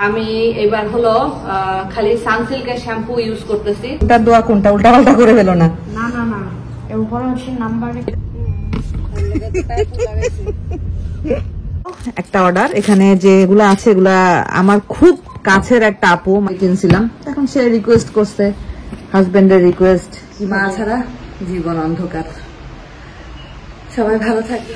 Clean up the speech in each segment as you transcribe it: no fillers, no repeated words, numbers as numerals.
আমি এবার হলো খালি সানসিল্কের শ্যাম্পু ইউজ করতেছি। ওটা দোয়া কোনটা উল্টা পাল্টা করে ফেলো না। না না না, এরপরে হচ্ছে নাম্বারে একটা অর্ডার, এখানে যেগুলো আছে এগুলা আমার খুব কাছের একটা আপু কিনছিলাম, এখন সে রিকোয়েস্ট করছে, হাজবেন্ডের রিকোয়েস্ট। মা ছাড়া জীবন অন্ধকার। সবাই ভালো থাকে।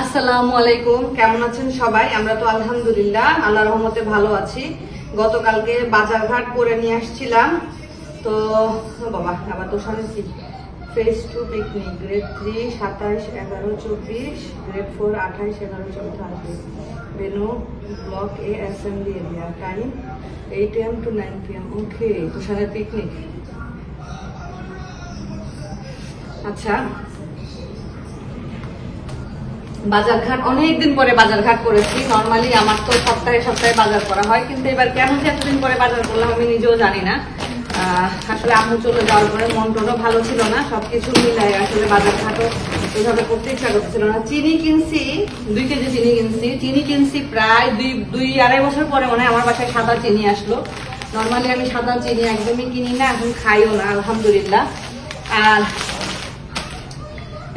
আসসালামু আলাইকুম, কেমন আছেন সবাই? আমরা তো আলহামদুলিল্লাহ আল্লাহর রহমতে ভালো আছি। গতকালকে বাজারঘাট করে নিয়ে আসছিলাম, তো বাবা আবার তো শান্তি। Phase 2 picnic, grade 3 27, 11, 24, grade 4 28, 11, 14 venue block A assembly area, time 8 AM to 9 PM। Okay, তুষারের পিকনিক। আচ্ছা, বাজারঘাট অনেকদিন পরে বাজারঘাট করেছি। নর্মালি আমার তো সপ্তাহে সপ্তাহে বাজার করা হয়, কিন্তু এবার কেন যে এতদিন পরে বাজার করলাম আমি নিজেও জানি না। আসলে আম্মু চলে যাওয়ার পরে মন টনও ভালো ছিল না, সবকিছু মিলাই আসলে বাজারঘাটও ওইভাবে করতে ইচ্ছা করছিল না। চিনি কিনছি 2 কেজি চিনি কিনছি প্রায় 2-2.5 বছর পরে মনে হয় আমার বাসায় সাদা চিনি আসলো। নর্মালি আমি সাদা চিনি একদমই কিনি না, এখন খাইও না আলহামদুলিল্লাহ। আর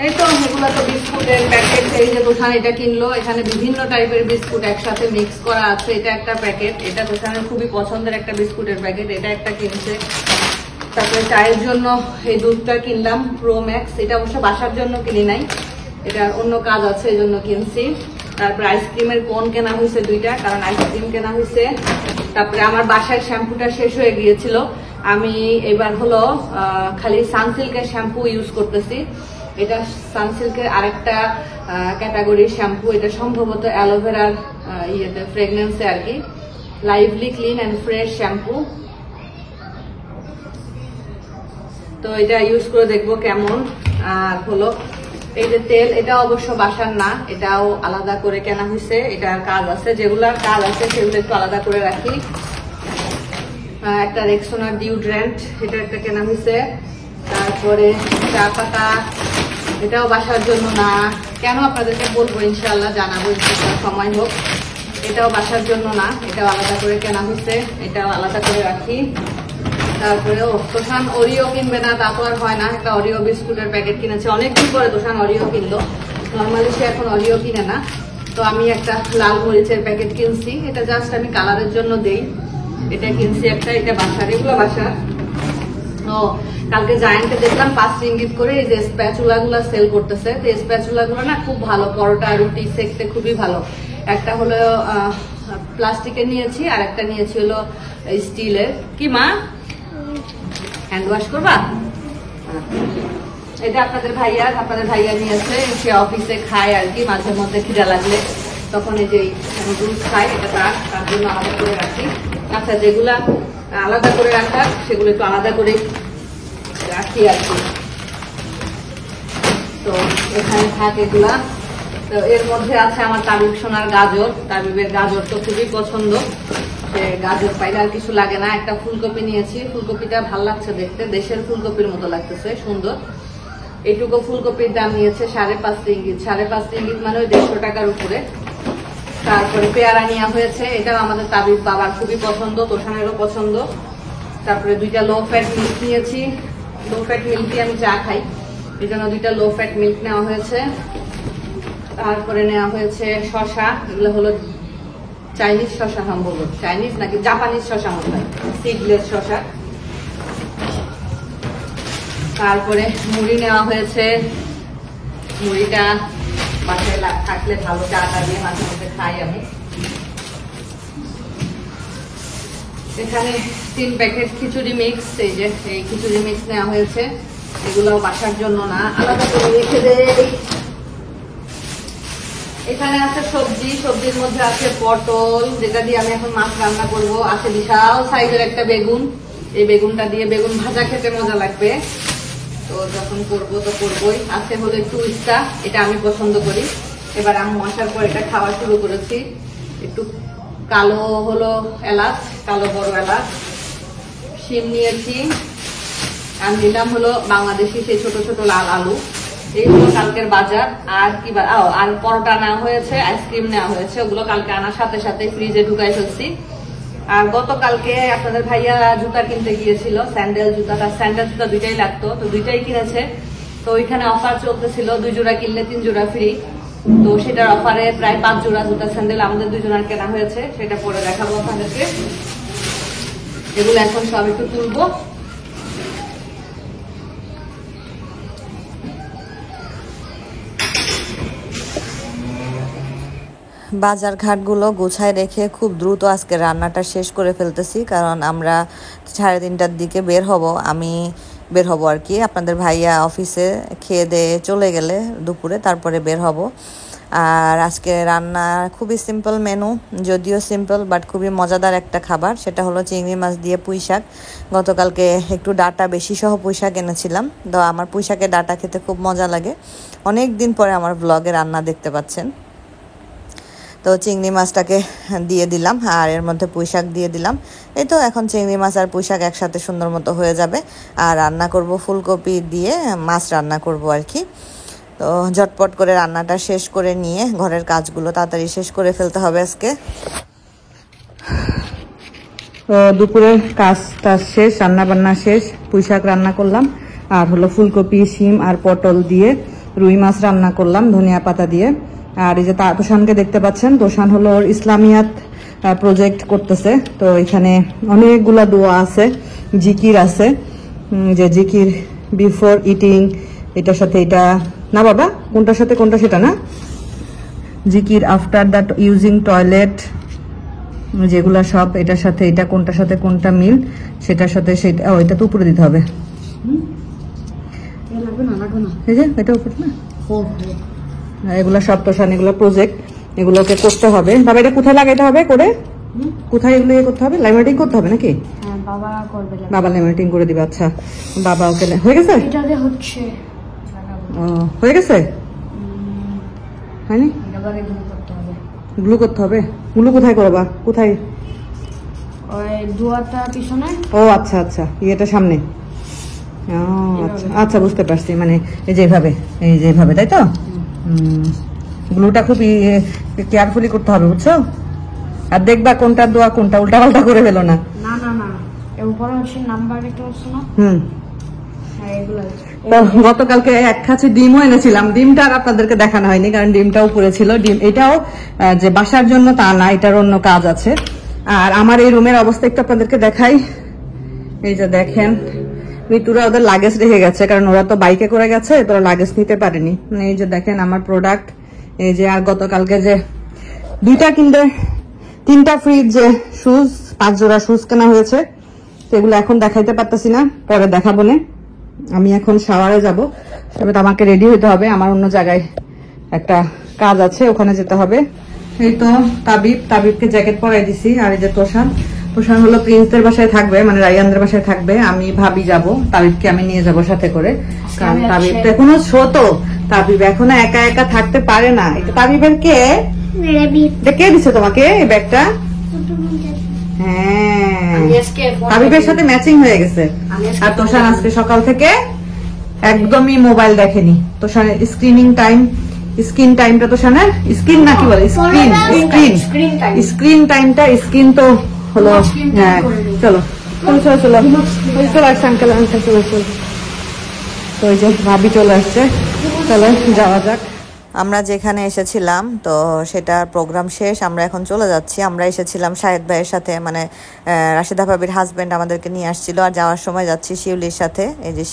এই তো এগুলো তো বিস্কুটের প্যাকেট, এই যে দোকান এটা কিনলো, এখানে বিভিন্ন টাইপের বিস্কুট একসাথে মিক্স করা আছে। এটা একটা প্যাকেট, এটা দোকানের খুবই পছন্দের একটা বিস্কুটের প্যাকেট, এটা একটা কিনছে। তারপরে চায়ের জন্য এই দুধটা কিনলাম প্রো ম্যাক্স, এটা অবশ্য বাসার জন্য কিনি নাই, এটা অন্য কাজ আছে এই জন্য কিনছি। তারপরে আইসক্রিমের কোন কেনা হয়েছে 2টা, কারণ আইসক্রিম কেনা হয়েছে। তারপরে আমার বাসায় শ্যাম্পুটা শেষ হয়ে গিয়েছিল, আমি এবার হলো খালি সানসিল্কের শ্যাম্পু ইউজ করতেছি। এটা সানসিল্কের আরেকটা ক্যাটাগরির শ্যাম্পু, এটা সম্ভবত অ্যালোভেরার ইয়েতে ফ্রেগনেন্সে আর কি। Lively clean and fresh shampoo, তো এটা ইউজ করে দেখবো কেমন। আর হলো এই যে তেল, এটা অবশ্য বাসার না, এটাও আলাদা করে কেনা হয়েছে। এটার কাজ আছে, যেগুলার কাজ আছে সেগুলো একটু আলাদা করে রাখি। একটা রেক্সোনার ডিওড্রেন্ট, এটা একটা কেনা হয়েছে। তারপরে চা পাতা, এটাও বাসার জন্য না, কেন আপনাদেরকে বলবো, ইনশাল্লাহ জানাবো ইনশাল্লাহ সময় হোক। এটাও বাসার জন্য না, এটাও আলাদা করে কেনা হয়েছে, এটাও আলাদা করে রাখি। তারপরে তোষান অরিও কিনবে না, তা তো আর হয় না, একটা অরিও বিস্কুটের প্যাকেট কিনেছে, অনেকদিন পরে তোষান অরিও কিনলো, নর্মালি সে এখন অরিও কিনে না। তো আমি একটা লাল মরিচের প্যাকেট কিনছি, এটা জাস্ট আমি কালারের জন্য দেই, এটা কিনছি একটা, এটা বাসার, এগুলো বাসার। ও কালকে জায়ান্টে দেখলাম 5 রিঙ্গিত করে এই যে স্প্যাচুলা গুলা সেল করতেছে। তো স্প্যাচুলা গুলো না খুব ভালো, পরোটা রুটি সেকতে খুবই ভালো। একটা হলো প্লাস্টিকের নিয়েছি, আর একটা নিয়েছি হলো স্টিলের। কি মা, হ্যান্ড ওয়াশ করবা? এটা আপনাদের ভাইয়া নিয়েছে, সে অফিসে খায় আর কি, মাঝে মধ্যে খিদা লাগলে তখন এই যে জুস খায়, এটা তার জন্য আলাদা করে রাখি। আচ্ছা, যেগুলা আলাদা করে রাখার সেগুলো একটু আলাদা করে রাখি আর কি। তো এখানে থাকে এগুলা। তো এর মধ্যে আছে আমার তাবিব সোনার গাজর, তাবিবের গাজর তো খুবই পছন্দ, সে গাজর পাইলে আর কিছু লাগে না। একটা ফুলকপি নিয়েছি, ফুলকপিটা ভাল লাগছে দেখতে, দেশের ফুলকপির মতো লাগতেছে, সুন্দর। এইটুকু ফুলকপির দাম নিয়েছে 5.5 রিঙ্গিত। 5.5 রিঙ্গিত মানে ওই 150 টাকার উপরে। তারপরে পেয়ারা নেওয়া হয়েছে, এটাও আমাদের তাবিব বাবার খুবই পছন্দ, তোষানেরও পছন্দ। তারপরে 2টা লো ফ্যাট মিল্ক নিয়েছি, লো ফ্যাট মিল্কই আমি চা খাই, এই জন্য 2টা লো ফ্যাট মিল্ক নেওয়া হয়েছে। তারপরে নেওয়া হয়েছে শশা, এগুলো হলো চাইনিজ শশা, সম্ভবত চাইনিজ নাকি জাপানিজ শশা মনে হয়, সিডলেস শশা। তারপরে মুড়ি নেওয়া হয়েছে, মুড়িটা বাসায় থাকলে ভালো, চাটা দিয়ে মাঝে মধ্যে খাই আমি। এখানে 3 প্যাকেট খিচুড়ি মিক্স, এই যে এই খিচুড়ি মিক্স নেওয়া হয়েছে, এগুলো বাসার জন্য না, আলাদা করে রেখে দেই। এখানে আছে সবজি, সবজির মধ্যে আছে পটল, যেটা দিয়ে আমি এখন মাছ রান্না করব। আছে বিশাল সাইজের একটা বেগুন, এই বেগুনটা দিয়ে বেগুন ভাজা খেতে মজা লাগবে, তো যখন করবো তো করবোই। আছে হলো একটু উস্তা, এটা আমি পছন্দ করি, এবার আম্মু আসার পর এটা খাওয়া শুরু করেছি। একটু কালো হলো এলাচ, কালো বড় এলাচ। শিম নিয়েছি, আর নিলাম হলো বাংলাদেশি সেই ছোট ছোট লাল আলু, এইগুলো কালকের বাজার। আর কি আর পরোটা নেওয়া হয়েছে, আইসক্রিম নেওয়া হয়েছে, ওগুলো কালকে আনার সাথে সাথে ফ্রিজে ঢুকাই ফেলছি। আর গতকালকে আপনাদের ভাইয়া জুতা কিনতে গিয়েছিল, স্যান্ডেল জুতা দুইটাই লাগতো, তো দুইটাই কিনেছে। তো ওইখানে অফার চলতেছিল, 2 জোড়া কিনলে 3 জোড়া ফ্রি। তো সেটার অফারে প্রায় 5 জোড়া জুতা স্যান্ডেল আমাদের 2 জনের কেনা হয়েছে, সেটা পরে দেখাবো আপনাদেরকে। এগুলো এখন সব একটু তুলবো। বাজার ঘাটগুলো গোছায় রেখে খুব দ্রুত আজকে রান্নাটা শেষ করে ফেলতেছি, কারণ আমরা 3:30টার দিকে বের হব। আমি বের হব আর কি, আপনাদের ভাইয়া অফিসে খেয়ে দিয়ে চলে গেলে দুপুরে তারপরে বের হব। আর আজকে রান্না খুবই সিম্পল মেনু, যদিও সিম্পল বাট খুবই মজাদার একটা খাবার, সেটা হলো চিংড়ি মাছ দিয়ে পুঁই শাক। গতকালকে একটু ডাটা বেশি সহ পুঁই শাক এনেছিলাম, তো আমার পুঁই শাকের ডাটা খেতে খুব মজা লাগে। অনেক দিন পরে আমার ব্লগে রান্না দেখতে পাচ্ছেন। তো চিংড়ি মাছটাকে দিয়ে দিলাম আর এর মধ্যে পুঁই শাক দিয়ে দিলাম। এই তো এখন চিংড়ি মাছ আর পুঁই শাক একসাথে সুন্দর মতো হয়ে যাবে। আর রান্না করব ফুলকপি দিয়ে মাছ রান্না করব আর কি। তো ঝটপট করে রান্নাটা শেষ করে নিয়ে ঘরের কাজগুলো তাড়াতাড়ি শেষ করে ফেলতে হবে আজকে। তো দুপুরের কাজটা শেষ, রান্না বান্না শেষ। পুঁই শাক রান্না করলাম আর হলো ফুলকপি, শিম আর পটল দিয়ে রুই মাছ রান্না করলাম ধনিয়া পাতা দিয়ে। আর এই যে তোষানকে দেখতে পাচ্ছেন, তোষান হলো ওর ইসলামিয়াত প্রজেক্ট করতেছে। তো এখানে অনেকগুলা দোয়া আছে, জিকির আছে, যে জিকির বিফোর ইটিং, এটার সাথে এটা না বাবা, কোনটার সাথে কোনটা সেটা না, জিকির আফটার দ্যাট ইউজিং টয়লেট, যেগুলা সব এটার সাথে এটা কোনটার সাথে কোনটা মিল, সেটার সাথে সেটা। ও এটা তো উপরে দিতে হবে, এই যে এটা উপরে না। এগুলো সব তোষান, এগুলো প্রজেক্ট, এগুলোকে করতে হবে। বাবা এটা কোথায় লাগাইতে হবে করে, কোথায় এগুলো ইয়ে করতে হবে, ল্যামিনেটিং করতে হবে নাকি? বাবা ল্যামিনেটিং করে দিবে। আচ্ছা বাবা ওকে হয়ে গেছে, হয়ে গেছে হয়নি, গ্লু করতে হবে। গ্লু কোথায় করবা, কোথায়? ও আচ্ছা আচ্ছা, ইয়েটা সামনে। আচ্ছা আচ্ছা বুঝতে পারছি, মানে এই যেভাবে তাই তো। গ্লুটা খুব কেয়ারফুলি করতে হবে বুঝছো। আর দেখবা কোনটা দোয়া কোনটা, উল্টা পাল্টা করে ফেলো না। গতকালকে 1 খাঁচি ডিমও এনেছিলাম, ডিমটা আর আপনাদেরকে দেখানো হয়নি কারণ ডিমটা উপরে ছিল। ডিম এটাও যে বাসার জন্য তা না, এটার অন্য কাজ আছে। আর আমার এই রুমের অবস্থা একটু আপনাদেরকে দেখাই। এই যে দেখেন, মিতুরা ওদের লাগেজ রেখে গেছে, কারণ ওরা তো বাইকে করে গেছে, তো লাগেজ নিতে পারেনি। এই যে দেখেন আমার প্রোডাক্ট, এই যে। আর গতকালকে যে 2টা কিনলে 3টা ফ্রি যে শুজ, 5 জোড়া শুজ কেনা হয়েছে, সেগুলো এখন দেখাইতে পারতেছি না, পরে দেখাবো না। আমি এখন শাওয়ারে যাব, তবে আমাকে রেডি হতে হবে, আমার অন্য জায়গায় একটা কাজ আছে, ওখানে যেতে হবে। এই তো তাবিবকে জ্যাকেট পরাই দিছি। আর এই যে তোষান হলো প্রিন্সদের বাসায় থাকবে, মানে রায়ানদের বাসায় থাকবে। আমি ভাবি যাব, তাবিবকে আমি নিয়ে যাব সাথে করে, কারণ তাবিব তো এখনো ছোট, তাবিব এখনো একা একা থাকতে পারে না। এটা তাবিবের কে দিছে তোমাকে এই ব্যাগটা? হ্যাঁ, তাবিবের সাথে ম্যাচিং হয়ে গেছে। আর তোষান আজকে সকাল থেকে একদমই মোবাইল দেখেনি। তোষানের স্ক্রিন টাইমটা তোষানের স্ক্রিন না কি বলে, স্ক্রিন টাইমটা, স্ক্রিন তো হলো। হ্যাঁ চলো চলে আসছে আঙ্কেল চলে। তো ওই যে ভাবি চলে আসছে, চলো যাওয়া যাক। আমরা যেখানে এসেছিলাম তো সেটার প্রোগ্রাম শেষ, আমরা এখন চলে যাচ্ছি। আমরা এসেছিলাম শাহেদ ভাইয়ের সাথে, মানে রাশেদা ভাবির হাজবেন্ড আমাদেরকে নিয়ে আসছিল। আর যাওয়ার সময় যাচ্ছি শিউলির সাথে। এই যে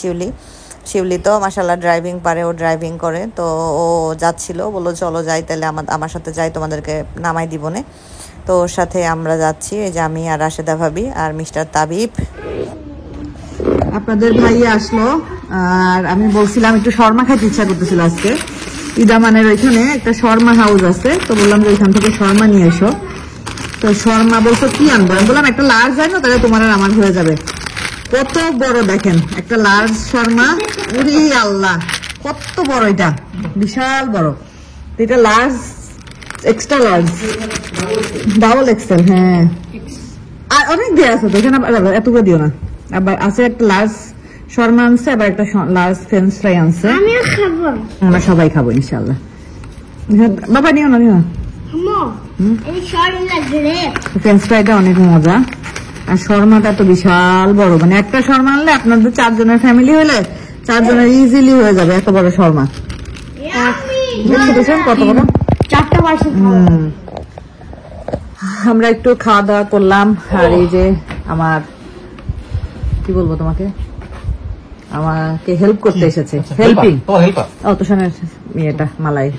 শিউলি তো মাশাআল্লাহ ড্রাইভিং পারে, ও ড্রাইভিং করে। তো ও যাচ্ছিল, বললো চলো যাই, তাহলে আমার সাথে যাই, তোমাদেরকে নামাই দিবনে। তো ওর সাথে আমরা যাচ্ছি, এই যে আমি আর রাশেদা ভাবি আর মিস্টার তাবিব। আপনাদের ভাই আসলো, আর আমি বলছিলাম একটু শর্মা খাইতে ইচ্ছা করতেছিল আজকে। ইদামানের ওইখানে একটা শর্মা হাউস আছে, তো বললাম যে ওইখান থেকে শর্মা নিয়ে এসো। তো শর্মা বলছো কি আনবো, আমি বললাম একটা লার্জ আনো, তাহলে তোমার আর আমার হয়ে যাবে। কত বড় দেখেন একটা লার্জ শর্মা, উরি আল্লাহ কত বড়, এটা বিশাল বড়। এটা large, extra large, double XL. হ্যাঁ, আর অনেক দেওয়া আছে তো এখানে, এতগুলো দিও না। আবার আছে একটা লার্জ শর্মা আনছে, আবার একটা লার্জ ফ্রেঞ্চ ফ্রাই আনছে। আমিও খাবো। আমরা সবাই খাবো ইনশাল্লাহ। বাবা নিও না, নিও। আম্মু, এই শর্মা গ্রেট। ফ্রেঞ্চ ফ্রাইটা অনেক মজা, আর শর্মাটা তো বিশাল বড়, মানে একটা শর্মা আনলে আপনাদের 4 জনের ফ্যামিলি হলে 4 জনের ইজিলি হয়ে যাবে এত বড় শর্মা। দেখছেন কত বড়? 4টা বাসে। আমরা একটু খাওয়া দাওয়া করলাম, আর এই যে আমার কি বলবো তোমাকে, আমাকে হেল্প করতে এসেছে, হেল্পিং অতসানের মেয়েটা মালাই,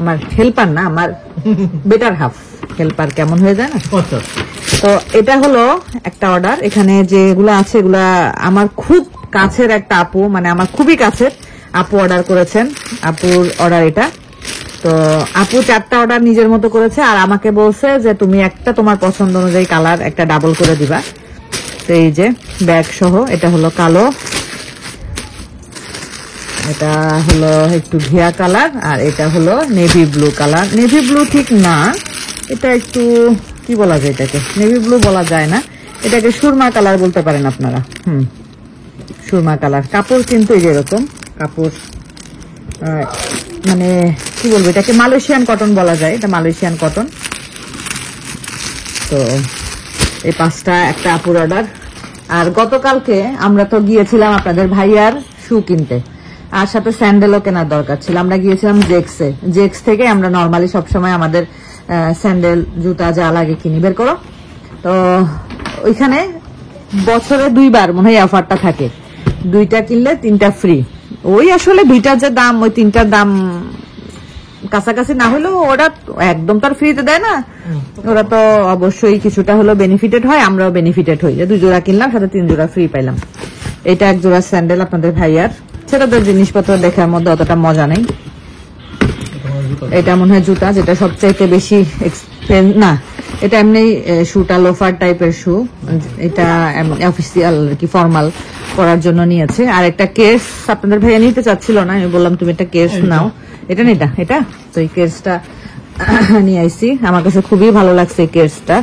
আমার হেল্পার না, আমার বেটার হাফ। হেল্পার কেমন হয়ে যায় না। তো এটা হলো একটা অর্ডার। এখানে যেগুলো আছে এগুলা আমার খুব কাছের একটা আপু, মানে আমার খুবই কাছের আপু অর্ডার করেছেন। আপুর অর্ডার এটা। তো আপু 4টা অর্ডার নিজের মতো করেছে, আর আমাকে বলছে যে তুমি একটা তোমার পছন্দ অনুযায়ী কালার একটা ডাবল করে দিবা। তো এই যে ব্যাগ সহ, এটা হলো কালো, এটা হলো একটু ঘিয়া কালার, আর এটা হলো navy blue colour. Navy blue ঠিক না, এটা একটু কি বলা যায়, এটাকে নেভি ব্লু বলা যায় না, এটাকে সুরমা কালার বলতে পারেন আপনারা। সুরমা কালার। কাপড় কিন্তু এই যে এরকম কাপড়, মানে কি বলবো, এটাকে মালয়েশিয়ান কটন বলা যায়, এটা মালয়েশিয়ান কটন। তো এই 5টা একটা আপুর অর্ডার। আর গতকালকে আমরা তো গিয়েছিলাম আপনাদের ভাইয়ার শু কিনতে, আর সাথে স্যান্ডেলও কেনার দরকার ছিল। আমরা গিয়েছিলাম জেক্সে। জেক্স থেকে আমরা নর্মালি সবসময় আমাদের স্যান্ডেল জুতা যা লাগে কিনি। বের করো। তো ওইখানে বছরে 2বার মনে হয় অফারটা থাকে, 2টা কিনলে 3টা ফ্রি। ওই আসলে 2টার যে দাম, ওই 3টার দাম কাছাকাছি না হলেও ওরা একদম তার ফ্রিতে দেয় না, ওরা তো অবশ্যই কিছুটা হলো বেনিফিটেড হয়, আমরাও বেনিফিটেড হই। 2 জোড়া কিনলাম, সাথে 3 জোড়া ফ্রি পাইলাম। এটা 1 জোড়া স্যান্ডেল আপনাদের ভাইয়ার। ছেলেদের জিনিসপত্র দেখার মধ্যে অতটা মজা নেই। এটা মনে হয় জুতা, যেটা সবচাইতে বেশি না, এটা এমনি শুটা লোফার টাইপের শু, এটা অফিসিয়াল কি ফর্মাল পরার জন্য নিয়েছে। আর একটা কেস আপনাদের ভাইয়া নিতে চাচ্ছিল না, আমি বললাম তুমি একটা কেস নাও। এটা না, এটা তো এই কেসটা নিয়ে আইছি। আমার কাছে খুবই ভালো লাগছে এই কেসটা।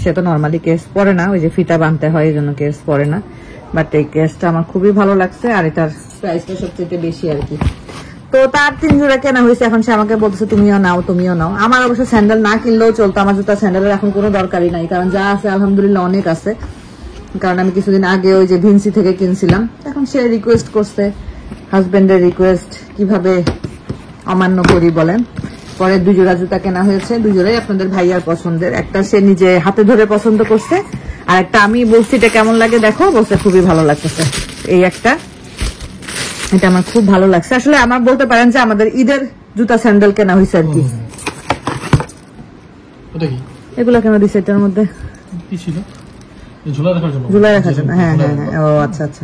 সে তো নর্মালি কেস পরে না, ওই যে ফিতা বাঁধতে হয় এই জন্য কেস পরে না, বাট এই কেসটা আমার খুবই ভালো লাগছে, আর এটার প্রাইসটা সবচেয়ে বেশি আর কি। তো তার 3 জোড়া কেনা হয়েছে, এখন সে আমাকে বলছে তুমিও নাও, তুমিও নাও। আমার অবশ্য স্যান্ডেল না কিনলেও চলতো, আমার জুতা স্যান্ডেলের এখন কোনো দরকারই নাই, কারণ যা আছে আলহামদুলিল্লাহ অনেক আছে। কারণ আমি কিছুদিন আগে ওই যে ভিনসি থেকে কিনছিলাম। এখন সে রিকোয়েস্ট করছে, হাজবেন্ডের রিকোয়েস্ট কিভাবে অমান্য করি বলেন। পরে 2 জোড়া জুতা কেনা হয়েছে, 2 জোড়াই আপনাদের ভাইয়ার পছন্দের। একটা সে নিজে হাতে ধরে পছন্দ করছে, আর একটা আমি বলছি এটা কেমন লাগে দেখো, বলছে খুবই ভালো লাগতেছে। এই একটা, এটা আমার খুব ভালো লাগছে। আসলে আমার বলতে পারেন যে আমাদের ঈদের জুতা স্যান্ডেল কেনা হয়েছে আর কি। এগুলো কেন দিচ্ছে এটার মধ্যে? ঝুলাই রাখার জন্য। হ্যাঁ হ্যাঁ হ্যাঁ, ও আচ্ছা আচ্ছা,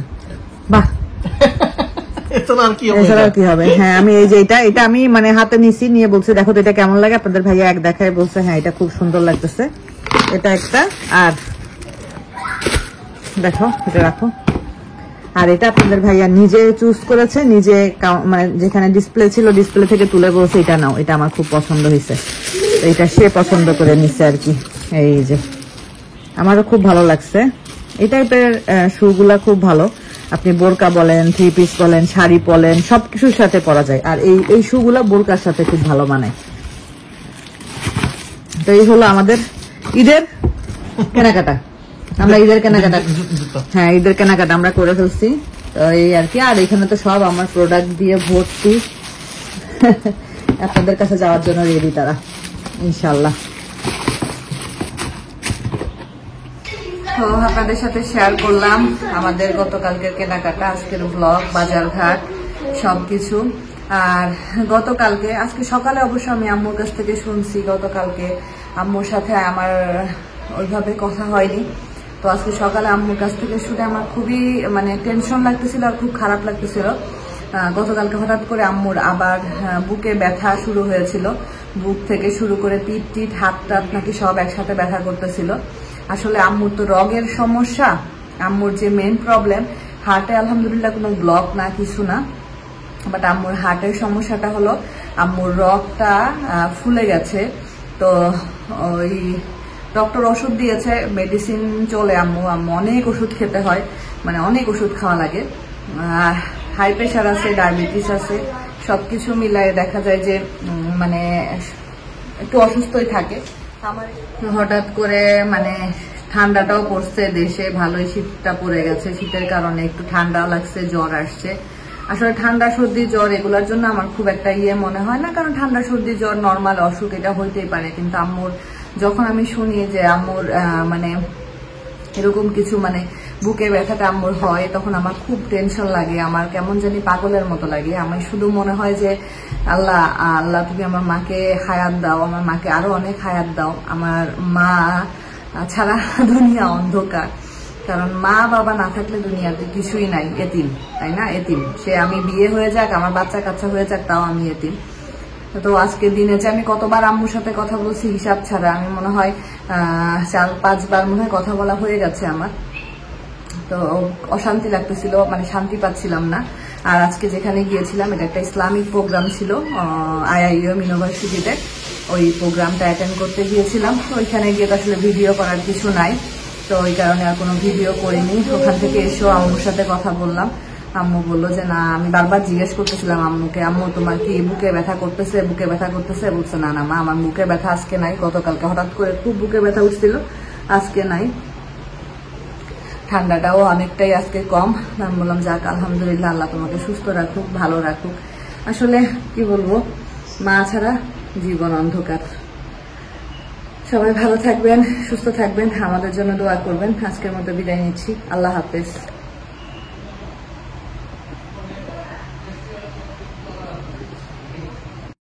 বাহ। এছাড়া আর কি হবে। হ্যাঁ, আমি এই যে এটা আমি মানে হাতে নিছি, নিয়ে বলছি দেখো তো এটা কেমন লাগে। আপনাদের ভাইয়া এক দেখায় বলছে হ্যাঁ এটা খুব সুন্দর লাগতেছে। এটা একটা, আর দেখো এটা রাখো। আর এটা আপনাদের ভাইয়া নিজে চুজ করেছে, নিজে মানে যেখানে ডিসপ্লে ছিল ডিসপ্লে থেকে তুলে বলছে এটা নাও, এটা আমার খুব পছন্দ হয়েছে। এটা সে পছন্দ করে নিচ্ছে আর কি। এই যে আমারও খুব ভালো লাগছে। এই টাইপের শু গুলা খুব ভালো, আপনি বোরকা বলেন, 3 পিস বলেন, শাড়ি বলেন, সবকিছুর সাথে পরা যায়। আর এই শু গুলা বোরকার সাথে খুব ভালো মানায়। তো এই হলো আমাদের ঈদের কেনাকাটা। আমরা ঈদের কেনাকাটা, হ্যাঁ ঈদের কেনাকাটা আমরা করে ফেলছি। তো এই আর কি। আর এখানে তো সব আমার প্রোডাক্ট দিয়ে ভর্তি, আপনাদের কাছে যাওয়ার জন্য রেডি তারা ইনশাল্লাহ। তো আপনাদের সাথে শেয়ার করলাম আমাদের গতকালকের কেনাকাটা, আজকের ব্লগ, বাজারঘাট সবকিছু। আর গতকালকে, আজকে সকালে অবশ্য আমি আম্মুর কাছ থেকে শুনছি, গতকালকে আম্মুর সাথে আমার ওইভাবে কথা হয়নি। তো আজকে সকালে আম্মুর কাছ থেকে শুনে আমার খুবই মানে টেনশন লাগতেছিল আর খুব খারাপ লাগতেছিল। গতকালকে হঠাৎ করে আম্মুর আবার বুকে ব্যথা শুরু হয়েছিল, বুক থেকে শুরু করে পিঠ টিট হাত টাত নাকি সব একসাথে ব্যথা করতেছিল। আসলে আম্মুর তো রগের সমস্যা, আম্মুর যে মেন প্রবলেম হার্টে আলহামদুলিল্লাহ কোনো ব্লক না, কিছু না, বাট আম্মুর হার্টের সমস্যাটা হলো আম্মুর রগটা ফুলে গেছে। তো ওই ডক্টর ওষুধ দিয়েছে, মেডিসিন চলে, আম্মু অনেক ওষুধ খেতে হয়। মানে অনেক ওষুধ খাওয়া লাগে। হাই প্রেশার আছে, ডায়াবেটিস আছে, সবকিছু মিলাই দেখা যায় যে মানে একটু অসুস্থই থাকে। আমার হঠাৎ করে মানে ঠান্ডাটাও পড়ছে দেশে, ভালোই শীতটা পড়ে গেছে, শীতের কারণে একটু ঠান্ডাও লাগছে, জ্বর আসছে। আসলে ঠান্ডা সর্দি জ্বর এগুলোর জন্য আমার খুব একটা মনে হয় না, কারণ ঠান্ডা সর্দি জ্বর নর্মাল অসুখ, এটা হইতেই পারে। কিন্তু আম্মুর যখন আমি শুনি যে আম্মুর মানে এরকম কিছু মানে বুকে ব্যথাটা আম্মুর হয়, তখন আমার খুব টেনশন লাগে, আমার কেমন জানি পাগলের মতো লাগে। আমার শুধু মনে হয় যে আল্লাহ আল্লাহ তুমি আমার মাকে হায়াত দাও, আমার মাকে আরো অনেক হায়াত দাও। আমার মা ছাড়া দুনিয়া অন্ধকার, কারণ মা বাবা না থাকলে দুনিয়াতে কিছুই নাই, এতিম, তাই না? এতিম সে আমি বিয়ে হয়ে যাক, আমার বাচ্চা কাচ্চা হয়ে যাক, তাও আমি এতিম। তো আজকে দিনে যে আমি কতবার আম্মুর সাথে কথা বলছি হিসাব ছাড়া, আমি মনে হয় 4-5 বার মনে হয় কথা বলা হয়ে গেছে আমার। তো অশান্তি লাগতেছিল, মানে শান্তি পাচ্ছিলাম না। আর আজকে যেখানে গিয়েছিলাম এটা একটা ইসলামিক প্রোগ্রাম ছিল IIM ইউনিভার্সিটিতে, ওই প্রোগ্রামটা অ্যাটেন্ড করতে গিয়েছিলাম। তো ওইখানে গিয়ে তো আসলে ভিডিও করার কিছু নাই, তো ওই কারণে আর কোনো ভিডিও করিনি। ওখান থেকে এসেও আম্মুর সাথে কথা বললাম। আম্মু বললো যে না, আমি বারবার জিজ্ঞেস করতেছিলাম আম্মুকে, আম্মু তোমার কি বুকে ব্যথা করতেছে, বুকে ব্যথা করতেছে? বলছে না না মা, আমার বুকে ব্যথা আজকে নাই, গতকালকে হঠাৎ করে খুব বুকে ব্যথা উঠছিল, আজকে নাই। ঠান্ডাটাও অনেকটাই আজকে কম। আমি বললাম যাক আলহামদুলিল্লাহ, আল্লাহ তোমাকে সুস্থ রাখুক, ভালো রাখুক। আসলে কি বলবো, মা ছাড়া জীবন অন্ধকার। সবাই ভালো থাকবেন, সুস্থ থাকবেন, আমাদের জন্য দোয়া করবেন। আজকের মতো বিদায় নিচ্ছি, আল্লাহ হাফেজ।